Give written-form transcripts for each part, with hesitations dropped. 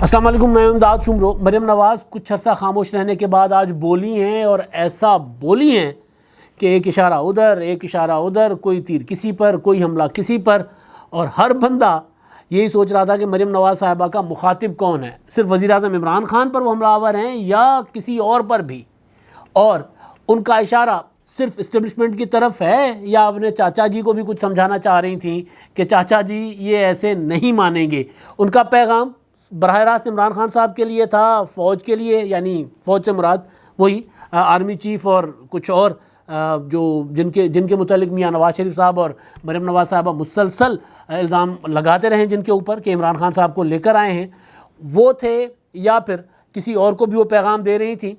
السلام علیکم، میں امداد شمرو۔ مریم نواز کچھ عرصہ خاموش رہنے کے بعد آج بولی ہیں، اور ایسا بولی ہیں کہ ایک اشارہ ادھر ایک اشارہ ادھر، کوئی تیر کسی پر، کوئی حملہ کسی پر، اور ہر بندہ یہی سوچ رہا تھا کہ مریم نواز صاحبہ کا مخاطب کون ہے، صرف وزیر اعظم عمران خان پر وہ حملہ آور ہیں یا کسی اور پر بھی، اور ان کا اشارہ صرف اسٹیبلشمنٹ کی طرف ہے یا اپنے چاچا جی کو بھی کچھ سمجھانا چاہ رہی تھیں کہ چاچا جی یہ ایسے نہیں مانیں گے۔ ان کا پیغام براہ راست عمران خان صاحب کے لیے تھا، فوج کے لیے، یعنی فوج سے مراد وہی آرمی چیف اور کچھ اور جو جن کے متعلق میاں نواز شریف صاحب اور مریم نواز صاحبہ مسلسل الزام لگاتے رہے جن کے اوپر کہ عمران خان صاحب کو لے کر آئے ہیں، وہ تھے، یا پھر کسی اور کو بھی وہ پیغام دے رہی تھیں۔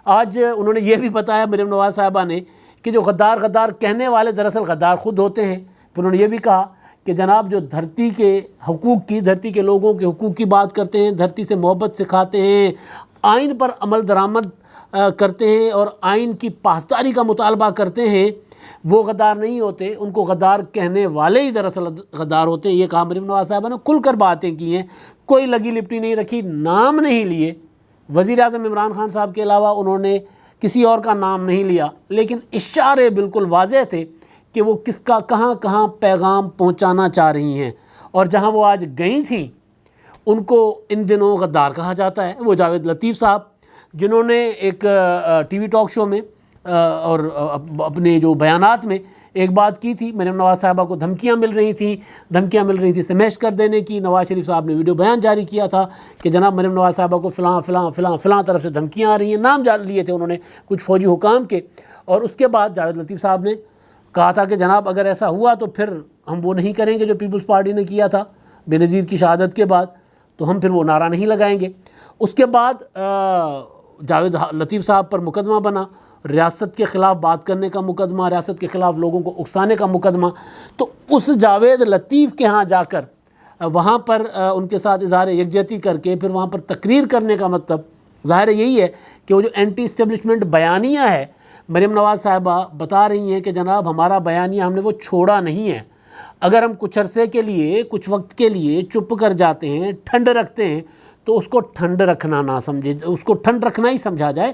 آج انہوں نے یہ بھی بتایا مریم نواز صاحبہ نے کہ جو غدار غدار کہنے والے دراصل غدار خود ہوتے ہیں۔ پھر انہوں نے یہ بھی کہا کہ جناب جو دھرتی کے حقوق کی، دھرتی کے لوگوں کے حقوق کی بات کرتے ہیں، دھرتی سے محبت سکھاتے ہیں، آئین پر عمل درآمد کرتے ہیں اور آئین کی پاسداری کا مطالبہ کرتے ہیں، وہ غدار نہیں ہوتے، ان کو غدار کہنے والے ہی دراصل غدار ہوتے ہیں۔ یہ کہا مریم نواز صاحبہ نے، کھل کر باتیں کی ہیں، کوئی لگی لپٹی نہیں رکھی، نام نہیں لیے۔ وزیر اعظم عمران خان صاحب کے علاوہ انہوں نے کسی اور کا نام نہیں لیا، لیکن اشارے بالکل واضح تھے کہ وہ کس کا کہاں کہاں پیغام پہنچانا چاہ رہی ہیں، اور جہاں وہ آج گئی تھیں ان کو ان دنوں غدار کہا جاتا ہے۔ وہ جاوید لطیف صاحب جنہوں نے ایک ٹی وی ٹاک شو میں اور اپنے جو بیانات میں ایک بات کی تھی، مریم نواز صاحبہ کو دھمکیاں مل رہی تھیں سمیش کر دینے کی۔ نواز شریف صاحب نے ویڈیو بیان جاری کیا تھا کہ جناب مریم نواز صاحبہ کو فلاں فلاں فلاں فلاں طرف سے دھمکیاں آ رہی ہیں، نام لیے تھے انہوں نے کچھ فوجی حکام کے، اور اس کے بعد جاوید لطیف صاحب نے کہا تھا کہ جناب اگر ایسا ہوا تو پھر ہم وہ نہیں کریں گے جو پیپلز پارٹی نے کیا تھا بے نظیر کی شہادت کے بعد، تو ہم پھر وہ نعرہ نہیں لگائیں گے۔ اس کے بعد جاوید لطیف صاحب پر مقدمہ بنا، ریاست کے خلاف بات کرنے کا مقدمہ، ریاست کے خلاف لوگوں کو اکسانے کا مقدمہ۔ تو اس جاوید لطیف کے ہاں جا کر وہاں پر ان کے ساتھ اظہار یکجہتی کر کے پھر وہاں پر تقریر کرنے کا مطلب ظاہر یہی ہے کہ وہ جو اینٹی اسٹیبلشمنٹ بیانیہ ہے، مریم نواز صاحبہ بتا رہی ہیں کہ جناب ہمارا بیانیہ ہم نے وہ چھوڑا نہیں ہے۔ اگر ہم کچھ عرصے کے لیے، کچھ وقت کے لیے چپ کر جاتے ہیں، ٹھنڈ رکھتے ہیں، تو اس کو ٹھنڈ رکھنا نہ سمجھے، اس کو ٹھنڈ رکھنا ہی سمجھا جائے،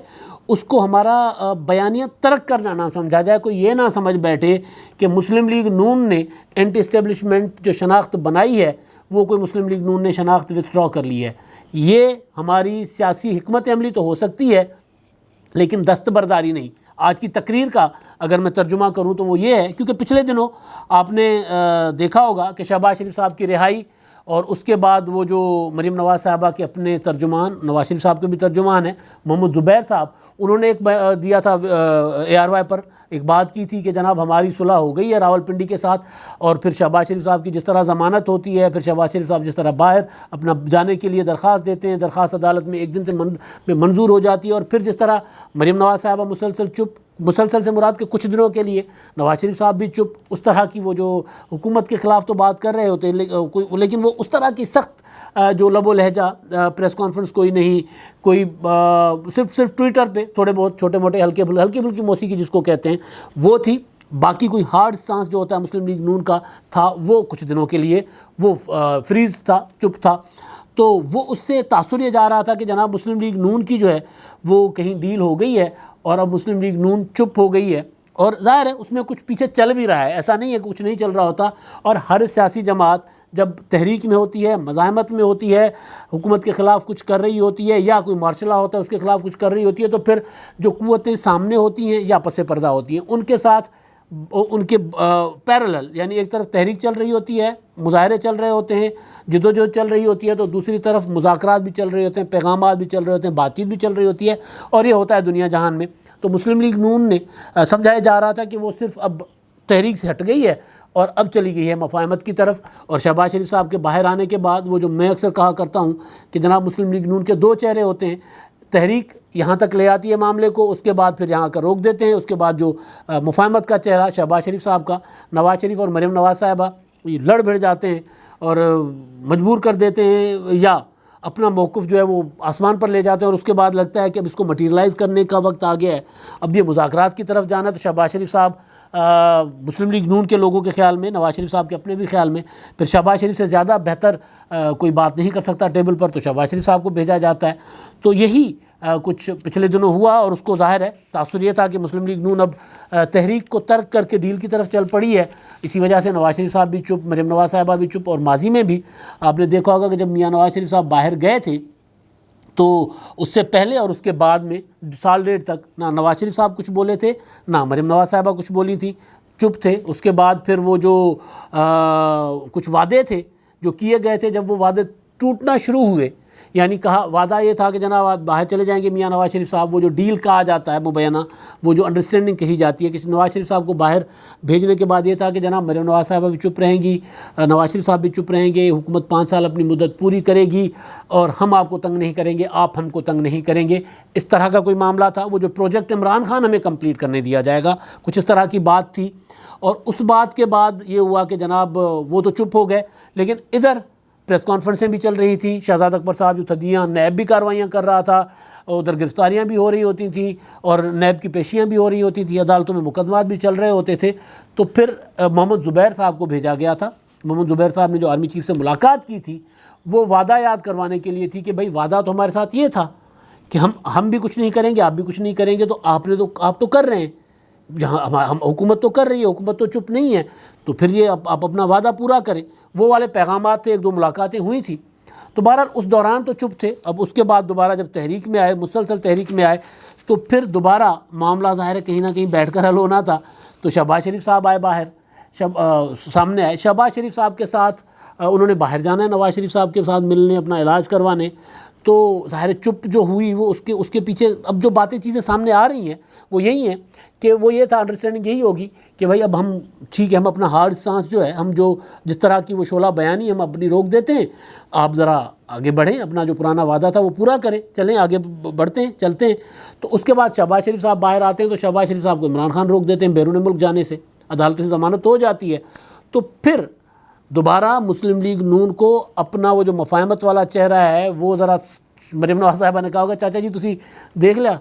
اس کو ہمارا بیانیہ ترک کرنا نہ سمجھا جائے۔ کوئی یہ نہ سمجھ بیٹھے کہ مسلم لیگ نون نے اینٹی اسٹیبلشمنٹ جو شناخت بنائی ہے وہ کوئی مسلم لیگ نون نے شناخت وتھڈرا کر لی ہے۔ یہ ہماری سیاسی حکمت عملی تو ہو سکتی ہے لیکن دستبرداری نہیں۔ آج کی تقریر کا اگر میں ترجمہ کروں تو وہ یہ ہے، کیونکہ پچھلے دنوں آپ نے دیکھا ہوگا کہ شہباز شریف صاحب کی رہائی اور اس کے بعد وہ جو مریم نواز صاحبہ کے اپنے ترجمان، نواز شریف صاحب کے بھی ترجمان ہیں محمد زبیر صاحب، انہوں نے ایک دیا تھا ARY پر ایک بات کی تھی کہ جناب ہماری صلح ہو گئی ہے راولپنڈی کے ساتھ، اور پھر شہباز شریف صاحب کی جس طرح ضمانت ہوتی ہے، پھر شہباز شریف صاحب جس طرح باہر اپنا جانے کے لیے درخواست دیتے ہیں، درخواست عدالت میں ایک دن سے منظور ہو جاتی ہے، اور پھر جس طرح مریم نواز صاحبہ مسلسل سے مراد کہ کچھ دنوں کے لیے نواز شریف صاحب بھی چپ، اس طرح کی وہ جو حکومت کے خلاف تو بات کر رہے ہوتے ہیں لیکن وہ اس طرح کی سخت جو لب و لہجہ، پریس کانفرنس کوئی نہیں، کوئی صرف ٹویٹر پہ تھوڑے بہت چھوٹے موٹے ہلکی پھلکی موسیقی جس کو کہتے ہیں وہ تھی، باقی کوئی ہارڈ سانس جو ہوتا ہے مسلم لیگ نون کا تھا وہ کچھ دنوں کے لیے وہ فریز تھا، چپ تھا۔ تو وہ اس سے تاثر یہ جا رہا تھا کہ جناب مسلم لیگ نون کی جو ہے وہ کہیں ڈیل ہو گئی ہے اور اب مسلم لیگ نون چپ ہو گئی ہے، اور ظاہر ہے اس میں کچھ پیچھے چل بھی رہا ہے، ایسا نہیں ہے کہ کچھ نہیں چل رہا ہوتا۔ اور ہر سیاسی جماعت جب تحریک میں ہوتی ہے، مزاحمت میں ہوتی ہے، حکومت کے خلاف کچھ کر رہی ہوتی ہے یا کوئی مارشلہ ہوتا ہے اس کے خلاف کچھ کر رہی ہوتی ہے، تو پھر جو قوتیں سامنے ہوتی ہیں یا پس پردہ ہوتی ہیں ان کے ساتھ ان کے پیرالل، یعنی ایک طرف تحریک چل رہی ہوتی ہے، مظاہرے چل رہے ہوتے ہیں، جدوجہد چل رہی ہوتی ہے، تو دوسری طرف مذاکرات بھی چل رہے ہوتے ہیں، پیغامات بھی چل رہے ہوتے ہیں، بات چیت بھی چل رہی ہوتی ہے، اور یہ ہوتا ہے دنیا جہان میں۔ تو مسلم لیگ نون نے سمجھایا جا رہا تھا کہ وہ صرف اب تحریک سے ہٹ گئی ہے اور اب چلی گئی ہے مفاہمت کی طرف، اور شہباز شریف صاحب کے باہر آنے کے بعد وہ جو میں اکثر کہا کرتا ہوں کہ جناب مسلم لیگ نون کے دو چہرے ہوتے ہیں، تحریک یہاں تک لے آتی ہے معاملے کو، اس کے بعد پھر یہاں کا روک دیتے ہیں، اس کے بعد جو مفاہمت کا چہرہ شہباز شریف صاحب کا، نواز شریف اور مریم نواز صاحبہ لڑ بھڑ جاتے ہیں اور مجبور کر دیتے ہیں یا اپنا موقف جو ہے وہ آسمان پر لے جاتے ہیں، اور اس کے بعد لگتا ہے کہ اب اس کو مٹیریلائز کرنے کا وقت آ گیا ہے، اب یہ مذاکرات کی طرف جانا ہے۔ تو شہباز شریف صاحب مسلم لیگ نون کے لوگوں کے خیال میں، نواز شریف صاحب کے اپنے بھی خیال میں، پھر شہباز شریف سے زیادہ بہتر کوئی بات نہیں کر سکتا ٹیبل پر، تو شہباز شریف صاحب کو بھیجا جاتا ہے۔ تو یہی کچھ پچھلے دنوں ہوا، اور اس کو ظاہر ہے تاثر یہ تھا کہ مسلم لیگ نون اب تحریک کو ترک کر کے ڈیل کی طرف چل پڑی ہے۔ اسی وجہ سے نواز شریف صاحب بھی چپ، مریم نواز صاحبہ بھی چپ، اور ماضی میں بھی آپ نے دیکھا ہوگا کہ جب میاں نواز شریف صاحب باہر گئے تھے تو اس سے پہلے اور اس کے بعد میں سال ڈیڑھ تک نہ نواز شریف صاحب کچھ بولے تھے، نہ مریم نواز صاحبہ کچھ بولی تھی، چپ تھے۔ اس کے بعد پھر وہ جو کچھ وعدے تھے جو کیے گئے تھے، جب وہ وعدے ٹوٹنا شروع ہوئے، یعنی کہا وعدہ یہ تھا کہ جناب آپ باہر چلے جائیں گے میاں نواز شریف صاحب، وہ جو ڈیل کہا جاتا ہے مبینہ، وہ جو انڈرسٹینڈنگ کہی جاتی ہے کہ نواز شریف صاحب کو باہر بھیجنے کے بعد یہ تھا کہ جناب مریم نواز صاحبہ بھی چپ رہیں گی، نواز شریف صاحب بھی چپ رہیں گے، حکومت 5 سال اپنی مدت پوری کرے گی، اور ہم آپ کو تنگ نہیں کریں گے، آپ ہم کو تنگ نہیں کریں گے۔ اس طرح کا کوئی معاملہ تھا، وہ جو پروجیکٹ عمران خان ہمیں کمپلیٹ کرنے دیا جائے گا، کچھ اس طرح کی بات تھی۔ اور اس بات کے بعد یہ ہوا کہ جناب وہ تو چپ ہو گئے، لیکن ادھر پریس کانفرنسیں بھی چل رہی تھیں، شہزاد اکبر صاحب جو تھدیاں نیب بھی کارروائیاں کر رہا تھا، ادھر گرفتاریاں بھی ہو رہی ہوتی تھیں، اور نیب کی پیشیاں بھی ہو رہی ہوتی تھیں، عدالتوں میں مقدمات بھی چل رہے ہوتے تھے۔ تو پھر محمد زبیر صاحب کو بھیجا گیا تھا۔ محمد زبیر صاحب نے جو آرمی چیف سے ملاقات کی تھی، وہ وعدہ یاد کروانے کے لیے تھی کہ بھائی وعدہ تو ہمارے ساتھ یہ تھا کہ ہم بھی کچھ نہیں کریں گے، آپ بھی کچھ نہیں کریں گے، تو آپ تو کر رہے ہیں، جہاں ہم حکومت تو کر رہی ہے، حکومت تو چپ نہیں ہے، تو پھر یہ آپ اپنا وعدہ پورا کریں۔ وہ والے پیغامات تھے، 1-2 ملاقاتیں ہوئی تھیں۔ تو بہرحال اس دوران تو چپ تھے۔ اب اس کے بعد دوبارہ جب تحریک میں آئے، مسلسل تحریک میں آئے، تو پھر دوبارہ معاملہ ظاہر ہے کہیں نہ کہیں بیٹھ کر حل ہونا تھا۔ تو شہباز شریف صاحب آئے باہر، سامنے آئے شہباز شریف صاحب کے ساتھ، انہوں نے باہر جانا ہے نواز شریف صاحب کے ساتھ ملنے، اپنا علاج کروانے۔ تو ظاہر چپ جو ہوئی، وہ اس کے پیچھے اب جو چیزیں سامنے آ رہی ہیں وہ یہی ہیں کہ وہ یہ تھا، انڈرسٹینڈنگ یہی ہوگی کہ بھائی اب ہم ٹھیک ہے، ہم اپنا ہارڈ سانس جو ہے، ہم جو جس طرح کی وہ شعلہ بیانی ہم اپنی روک دیتے ہیں، آپ ذرا آگے بڑھیں، اپنا جو پرانا وعدہ تھا وہ پورا کریں، چلیں آگے بڑھتے ہیں، چلتے ہیں۔ تو اس کے بعد شہباز شریف صاحب باہر آتے ہیں، تو شہباز شریف صاحب کو عمران خان روک دیتے ہیں بیرون ملک جانے سے، عدالت سے ضمانت ہو جاتی ہے۔ تو پھر دوبارہ مسلم لیگ نون کو اپنا وہ جو مفاہمت والا چہرہ ہے، وہ ذرا مریم نواز صاحبہ نے کہا ہوگا چاچا جی تسی دیکھ لیا،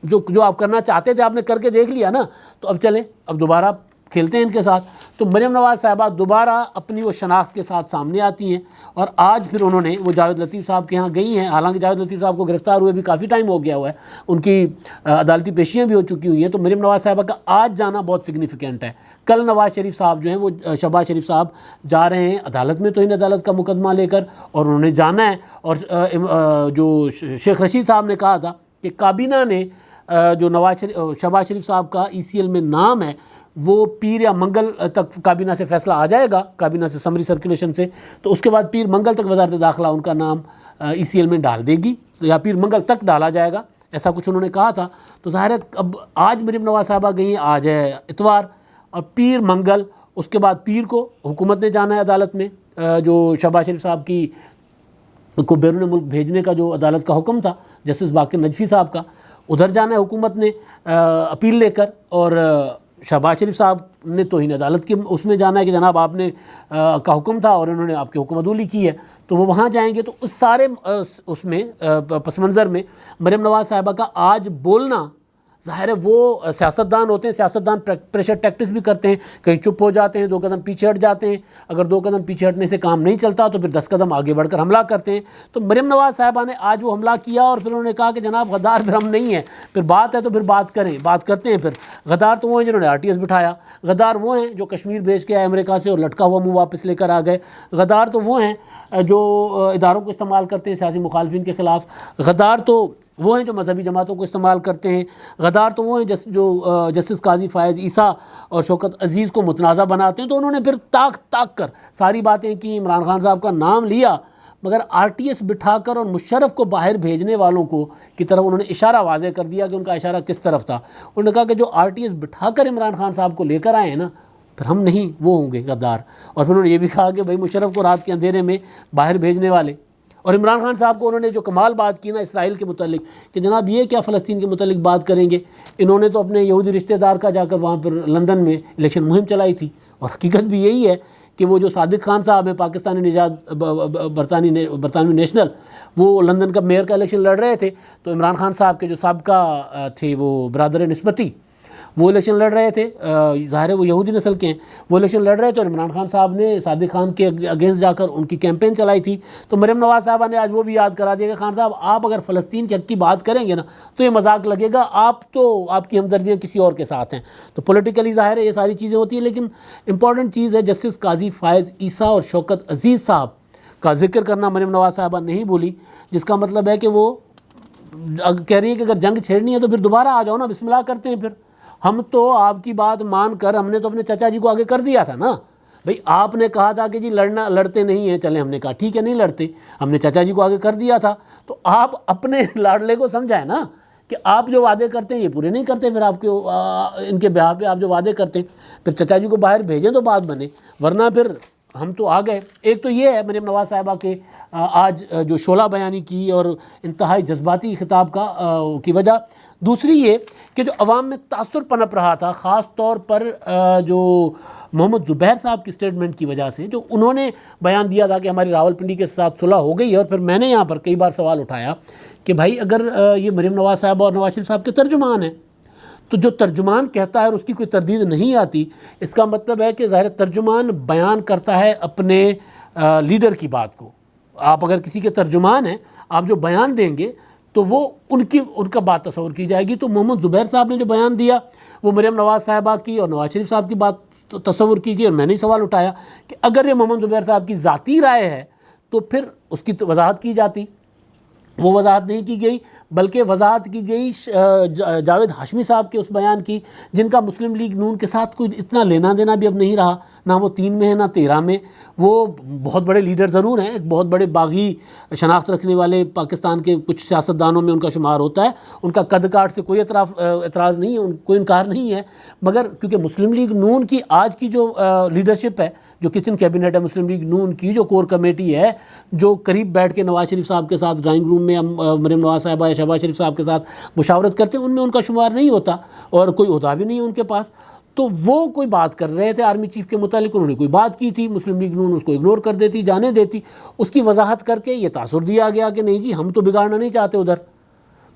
جو آپ کرنا چاہتے تھے آپ نے کر کے دیکھ لیا نا، تو اب چلیں، اب دوبارہ کھیلتے ہیں ان کے ساتھ۔ تو مریم نواز صاحبہ دوبارہ اپنی وہ شناخت کے ساتھ سامنے آتی ہیں، اور آج پھر انہوں نے وہ جاوید لطیف صاحب کے ہاں گئی ہیں۔ حالانکہ جاوید لطیف صاحب کو گرفتار ہوئے بھی کافی ٹائم ہو گیا ہوا ہے، ان کی عدالتی پیشیاں بھی ہو چکی ہوئی ہیں۔ تو مریم نواز صاحبہ کا آج جانا بہت سگنیفیکنٹ ہے۔ کل نواز شریف صاحب جو ہیں، وہ شہباز شریف صاحب جا رہے ہیں عدالت میں، توہین عدالت کا مقدمہ لے کر، اور انہوں نے جانا ہے۔ اور جو شیخ رشید صاحب نے کہا تھا کہ کابینہ نے جو شہباز شریف صاحب کا ECL میں نام ہے، وہ پیر یا منگل تک کابینہ سے فیصلہ آ جائے گا، کابینہ سے سمری سرکولیشن سے، تو اس کے بعد پیر منگل تک وزارت داخلہ ان کا نام ECL میں ڈال دے گی، یا پیر منگل تک ڈالا جائے گا، ایسا کچھ انہوں نے کہا تھا۔ تو ظاہر ہے اب آج مریم نواز صاحبہ گئی ہیں، آج ہے اتوار، اور پیر منگل، اس کے بعد پیر کو حکومت نے جانا ہے عدالت میں، جو شہباز شریف صاحب کو بیرون ملک بھیجنے کا جو عدالت کا حکم تھا جسٹس باقر نجفی صاحب کا، ادھر جانا ہے حکومت نے اپیل لے کر، اور شہباز شریف صاحب نے توہین عدالت کے اس میں جانا ہے کہ جناب آپ نے کا حکم تھا اور انہوں نے آپ کی حکم عدولی کی ہے، تو وہ وہاں جائیں گے۔ تو اس سارے اس میں پس منظر میں مریم نواز صاحبہ کا آج بولنا، ظاہر ہے وہ سیاستدان ہوتے ہیں، سیاستدان پریشر ٹیکٹکس بھی کرتے ہیں، کہیں چپ ہو جاتے ہیں، 2 قدم پیچھے ہٹ جاتے ہیں، اگر 2 قدم پیچھے ہٹنے سے کام نہیں چلتا تو پھر 10 قدم آگے بڑھ کر حملہ کرتے ہیں۔ تو مریم نواز صاحبہ نے آج وہ حملہ کیا، اور پھر انہوں نے کہا کہ جناب غدار پھر ہم نہیں ہیں، پھر بات ہے تو پھر بات کریں، بات کرتے ہیں۔ پھر غدار تو وہ ہیں جنہوں نے RTS بٹھایا، غدار وہ ہیں جو کشمیر بھیج کے آئے امریکہ سے اور لٹکا ہوا منہ واپس لے کر آ گئے، غدار تو وہ ہیں جو اداروں کو استعمال کرتے ہیں سیاسی مخالفین کے خلاف، غدار تو وہ ہیں جو مذہبی جماعتوں کو استعمال کرتے ہیں، غدار تو وہ ہیں جو جسٹس قاضی فائز عیسیٰ اور شوکت عزیز کو متنازع بناتے ہیں۔ تو انہوں نے پھر تاک کر ساری باتیں کی، عمران خان صاحب کا نام لیا، مگر RTS بٹھا کر اور مشرف کو باہر بھیجنے والوں کو کی طرف انہوں نے اشارہ واضح کر دیا کہ ان کا اشارہ کس طرف تھا۔ انہوں نے کہا کہ جو RTS بٹھا کر عمران خان صاحب کو لے کر آئے ہیں نا، پھر ہم نہیں، وہ ہوں گے غدار۔ اور پھر انہوں نے یہ بھی کہا کہ بھائی مشرف کو رات کے اندھیرے میں باہر بھیجنے والے، اور عمران خان صاحب کو انہوں نے جو کمال بات کی نا اسرائیل کے متعلق کہ جناب یہ کیا فلسطین کے متعلق بات کریں گے، انہوں نے تو اپنے یہودی رشتہ دار کا جا کر وہاں پر لندن میں الیکشن مہم چلائی تھی، اور حقیقت بھی یہی ہے کہ وہ جو صادق خان صاحب ہیں پاکستانی نژاد برطانوی نیشنل، وہ لندن کا میئر کا الیکشن لڑ رہے تھے، تو عمران خان صاحب کے جو سابقہ تھے وہ برادر نسبتی، وہ الیکشن لڑ رہے تھے، ظاہر ہے وہ یہودی نسل کے ہیں، وہ الیکشن لڑ رہے تھے اور عمران خان صاحب نے صادق خان کے اگینسٹ جا کر ان کی کیمپین چلائی تھی. تو مریم نواز صاحبہ نے آج وہ بھی یاد کرا دیا کہ خان صاحب آپ اگر فلسطین کے حق کی بات کریں گے نا تو یہ مذاق لگے گا، آپ کی ہمدردیاں کسی اور کے ساتھ ہیں. تو پولیٹیکلی ظاہر ہے یہ ساری چیزیں ہوتی ہیں، لیکن امپورٹنٹ چیز ہے جسٹس قاضی فائز عیسیٰ اور شوکت عزیز صاحب کا ذکر کرنا مریم نواز صاحبہ نہیں بولی، جس کا مطلب ہے کہ وہ کہہ رہی ہے کہ اگر جنگ چھیڑنی ہے تو پھر دوبارہ آ جاؤ نا، بسم اللہ کرتے ہیں. پھر ہم تو آپ کی بات مان کر ہم نے تو اپنے چچا جی کو آگے کر دیا تھا نا بھئی. آپ نے کہا تھا کہ جی لڑتے نہیں ہیں، چلیں ہم نے کہا ٹھیک ہے نہیں لڑتے، ہم نے چچا جی کو آگے کر دیا تھا. تو آپ اپنے لاڈلے کو سمجھائیں نا کہ آپ جو وعدے کرتے ہیں یہ پورے نہیں کرتے، پھر آپ کے ان کے بہا پہ آپ جو وعدے کرتے ہیں پھر چچا جی کو باہر بھیجیں تو بات بنے، ورنہ پھر ہم تو آ گئے. ایک تو یہ ہے مریم نواز صاحبہ کے آج جو شعلہ بیانی کی اور انتہائی جذباتی خطاب کی وجہ. دوسری یہ کہ جو عوام میں تاثر پنپ رہا تھا، خاص طور پر جو محمد زبیر صاحب کی سٹیٹمنٹ کی وجہ سے، جو انہوں نے بیان دیا تھا کہ ہماری راولپنڈی کے ساتھ صلح ہو گئی ہے. اور پھر میں نے یہاں پر کئی بار سوال اٹھایا کہ بھائی اگر یہ مریم نواز صاحبہ اور نواز شریف صاحب کے ترجمان ہیں تو جو ترجمان کہتا ہے اور اس کی کوئی تردید نہیں آتی، اس کا مطلب ہے کہ ظاہر ترجمان بیان کرتا ہے اپنے لیڈر کی بات کو. آپ اگر کسی کے ترجمان ہیں، آپ جو بیان دیں گے تو وہ ان کا بات تصور کی جائے گی. تو محمد زبیر صاحب نے جو بیان دیا وہ مریم نواز صاحبہ کی اور نواز شریف صاحب کی بات تصور کی گئی، اور میں نے سوال اٹھایا کہ اگر یہ محمد زبیر صاحب کی ذاتی رائے ہے تو پھر اس کی وضاحت کی جاتی. وہ وضاحت نہیں کی گئی، بلکہ وضاحت کی گئی جاوید ہاشمی صاحب کے اس بیان کی جن کا مسلم لیگ نون کے ساتھ کوئی اتنا لینا دینا بھی اب نہیں رہا، نہ وہ 3 میں ہے نہ 13 میں. وہ بہت بڑے لیڈر ضرور ہیں، ایک بہت بڑے باغی شناخت رکھنے والے پاکستان کے کچھ سیاستدانوں میں ان کا شمار ہوتا ہے، ان کا قد کاٹ سے کوئی اعتراض نہیں ہے، کوئی انکار نہیں ہے. مگر کیونکہ مسلم لیگ نون کی آج کی جو لیڈرشپ ہے، جو کچن کیبنٹ ہے مسلم لیگ نون کی، جو کور کمیٹی ہے، جو قریب بیٹھ کے نواز شریف صاحب کے ساتھ ڈرائنگ روم میں مریم نواز صاحبہ یا شہباز شریف صاحب کے ساتھ مشاورت کرتے ہیں، ان میں ان کا شمار نہیں ہوتا اور کوئی عہدہ بھی نہیں ہے ان کے پاس. تو وہ کوئی بات کر رہے تھے آرمی چیف کے متعلق، انہوں نے کوئی بات کی تھی، مسلم لیگ نون اس کو اگنور کر دیتی، جانے دیتی. اس کی وضاحت کر کے یہ تاثر دیا گیا کہ نہیں جی ہم تو بگاڑنا نہیں چاہتے ادھر.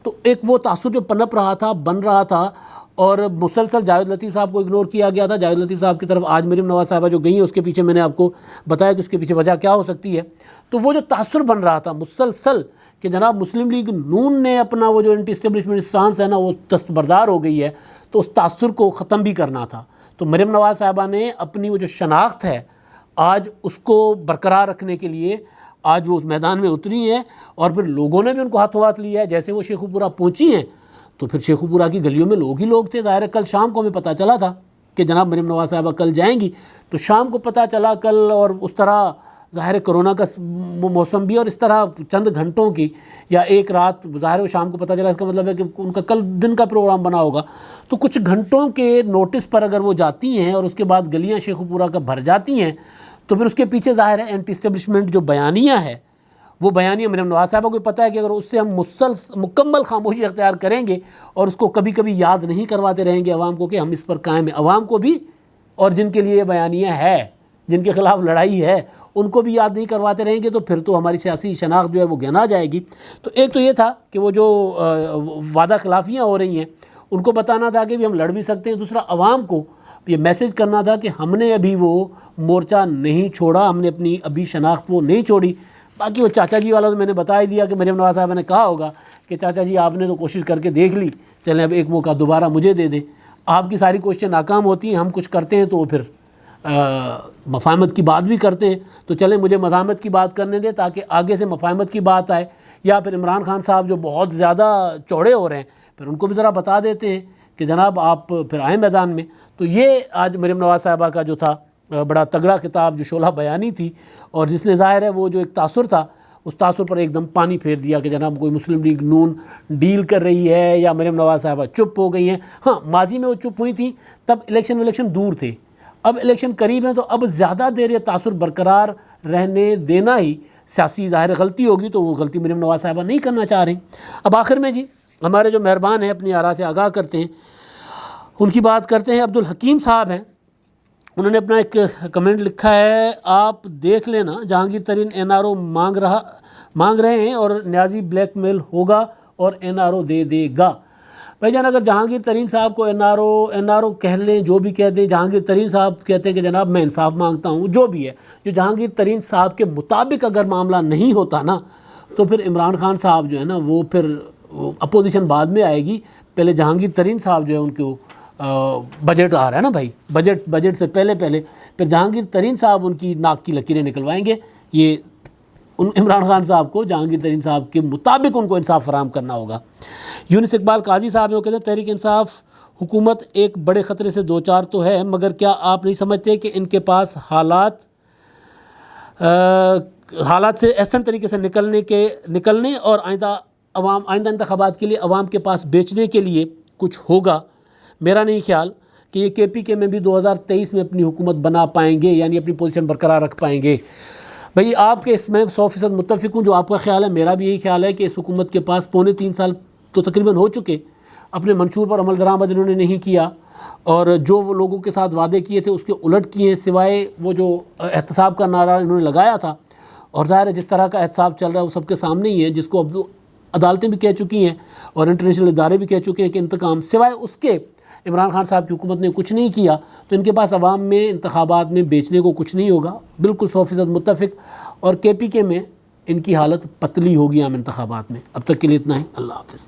تو ایک وہ تاثر جو پنپ رہا تھا، بن رہا تھا، اور مسلسل جاوید لطیف صاحب کو اگنور کیا گیا تھا. جاوید لطیف صاحب کی طرف آج مریم نواز صاحبہ جو گئی ہیں اس کے پیچھے میں نے آپ کو بتایا کہ اس کے پیچھے وجہ کیا ہو سکتی ہے. تو وہ جو تاثر بن رہا تھا مسلسل کہ جناب مسلم لیگ نون نے اپنا وہ جو اینٹی اسٹیبلشمنٹ اسٹانس ہے نا وہ دستبردار ہو گئی ہے، تو اس تاثر کو ختم بھی کرنا تھا. تو مریم نواز صاحبہ نے اپنی وہ جو شناخت ہے آج اس کو برقرار رکھنے کے لیے آج وہ اس میدان میں اتری ہیں، اور پھر لوگوں نے بھی ان کو ہاتھوں ہاتھ لیا ہے. جیسے وہ شیخو پورہ پہنچی ہیں تو پھر شیخو پورہ کی گلیوں میں لوگ ہی لوگ تھے. ظاہر ہے کل شام کو ہمیں پتہ چلا تھا کہ جناب مریم نواز صاحبہ کل جائیں گی، تو شام کو پتہ چلا کل، اور اس طرح ظاہر ہے کرونا کا موسم بھی، اور اس طرح چند گھنٹوں کی یا ایک رات، ظاہر ہے شام کو پتہ چلا، اس کا مطلب ہے کہ ان کا کل دن کا پروگرام بنا ہوگا. تو کچھ گھنٹوں کے نوٹس پر اگر وہ جاتی ہیں اور اس کے بعد گلیاں شیخو پورہ کا بھر جاتی ہیں، تو پھر اس کے پیچھے ظاہر ہے اینٹی اسٹیبلشمنٹ جو بیانیہ ہے، وہ بیانیہ مریم نواز صاحبہ کو پتہ ہے کہ اگر اس سے ہم مکمل خاموشی اختیار کریں گے اور اس کو کبھی کبھی یاد نہیں کرواتے رہیں گے عوام کو کہ ہم اس پر قائم ہیں، عوام کو بھی اور جن کے لیے یہ بیانیہ ہے، جن کے خلاف لڑائی ہے، ان کو بھی یاد نہیں کرواتے رہیں گے، تو پھر تو ہماری سیاسی شناخت جو ہے وہ گنا جائے گی. تو ایک تو یہ تھا کہ وہ جو وعدہ خلافیاں ہو رہی ہیں ان کو بتانا تھا کہ بھی ہم لڑ بھی سکتے ہیں. دوسرا عوام کو یہ میسج کرنا تھا کہ ہم نے ابھی وہ مورچہ نہیں چھوڑا، ہم نے اپنی ابھی شناخت وہ نہیں چھوڑی. باقی وہ چاچا جی والا تو میں نے بتا ہی دیا کہ مریم نواز صاحبہ نے کہا ہوگا کہ چاچا جی آپ نے تو کوشش کر کے دیکھ لی، چلیں اب ایک موقع دوبارہ مجھے دے دیں. آپ کی ساری کوششیں ناکام ہوتی ہیں، ہم کچھ کرتے ہیں تو وہ پھر مفاہمت کی بات بھی کرتے ہیں. تو چلیں مجھے مزاحمت کی بات کرنے دیں تاکہ آگے سے مفاہمت کی بات آئے. یا پھر عمران خان صاحب جو بہت زیادہ چوڑے ہو رہے ہیں، پھر ان کو بھی ذرا بتا دیتے ہیں کہ جناب آپ پھر آئیں میدان میں. تو یہ آج مریم نواز صاحبہ کا جو تھا بڑا تگڑا خطاب، جو شعلہ بیانی تھی، اور جس نے ظاہر ہے وہ جو ایک تاثر تھا اس تاثر پر ایک دم پانی پھیر دیا کہ جناب کوئی مسلم لیگ نون ڈیل کر رہی ہے یا مریم نواز صاحبہ چپ ہو گئی ہیں. ہاں ماضی میں وہ چپ ہوئی تھیں، تب الیکشن دور تھے، اب الیکشن قریب ہیں، تو اب زیادہ دیر یہ تاثر برقرار رہنے دینا ہی سیاسی ظاہر غلطی ہوگی. تو وہ غلطی مریم نواز صاحبہ نہیں کرنا چاہ رہی. اب آخر میں جی ہمارے جو مہربان ہیں اپنی آراء سے آگاہ کرتے ہیں، ان کی بات کرتے ہیں. عبدالحکیم صاحب ہیں، انہوں نے اپنا ایک کمنٹ لکھا ہے، آپ دیکھ لینا جہانگیر ترین این آر او مانگ رہے ہیں اور نیازی بلیک میل ہوگا اور این آر او دے دے گا. بھائی جان اگر جہانگیر ترین صاحب کو این آر او کہہ لیں، جو بھی کہہ دیں، جہانگیر ترین صاحب کہتے ہیں کہ جناب میں انصاف مانگتا ہوں، جو بھی ہے، جو جہانگیر ترین صاحب کے مطابق اگر معاملہ نہیں ہوتا نا تو پھر عمران خان صاحب جو ہے نا وہ پھر اپوزیشن بعد میں آئے گی، پہلے جہانگیر ترین صاحب جو ہے ان کو بجٹ آ رہا ہے نا بھائی، بجٹ سے پہلے پھر جہانگیر ترین صاحب ان کی ناک کی لکیریں نکلوائیں گے۔ یہ عمران خان صاحب کو جہانگیر ترین صاحب کے مطابق ان کو انصاف فراہم کرنا ہوگا۔ یونس اقبال قاضی صاحب نے وہ کہتے ہیں تحریک انصاف حکومت ایک بڑے خطرے سے دوچار تو ہے، مگر کیا آپ نہیں سمجھتے کہ ان کے پاس حالات سے احسن طریقے سے نکلنے اور آئندہ انتخابات کے لیے عوام کے پاس بیچنے کے لیے کچھ ہوگا؟ میرا نہیں خیال کہ یہ کے پی کے میں بھی 2023 میں اپنی حکومت بنا پائیں گے، یعنی اپنی پوزیشن برقرار رکھ پائیں گے۔ بھئی آپ کے اس میں 100% متفق ہوں، جو آپ کا خیال ہے میرا بھی یہی خیال ہے کہ اس حکومت کے پاس 3.25 سال تو تقریباً ہو چکے، اپنے منشور پر عمل درآمد انہوں نے نہیں کیا، اور جو وہ لوگوں کے ساتھ وعدے کیے تھے اس کے الٹ کیے، سوائے وہ جو احتساب کا نعرہ انہوں نے لگایا تھا، اور ظاہر ہے جس طرح کا احتساب چل رہا ہے وہ سب کے سامنے ہی ہے، جس کو اب عدالتیں بھی کہہ چکی ہیں اور انٹرنیشنل ادارے بھی کہہ چکے ہیں کہ انتقام، سوائے اس کے عمران خان صاحب کی حکومت نے کچھ نہیں کیا، تو ان کے پاس عوام میں انتخابات میں بیچنے کو کچھ نہیں ہوگا۔ بالکل 100% متفق، اور کے پی کے میں ان کی حالت پتلی ہوگی عام انتخابات میں۔ اب تک کے لیے اتنا ہی، اللہ حافظ۔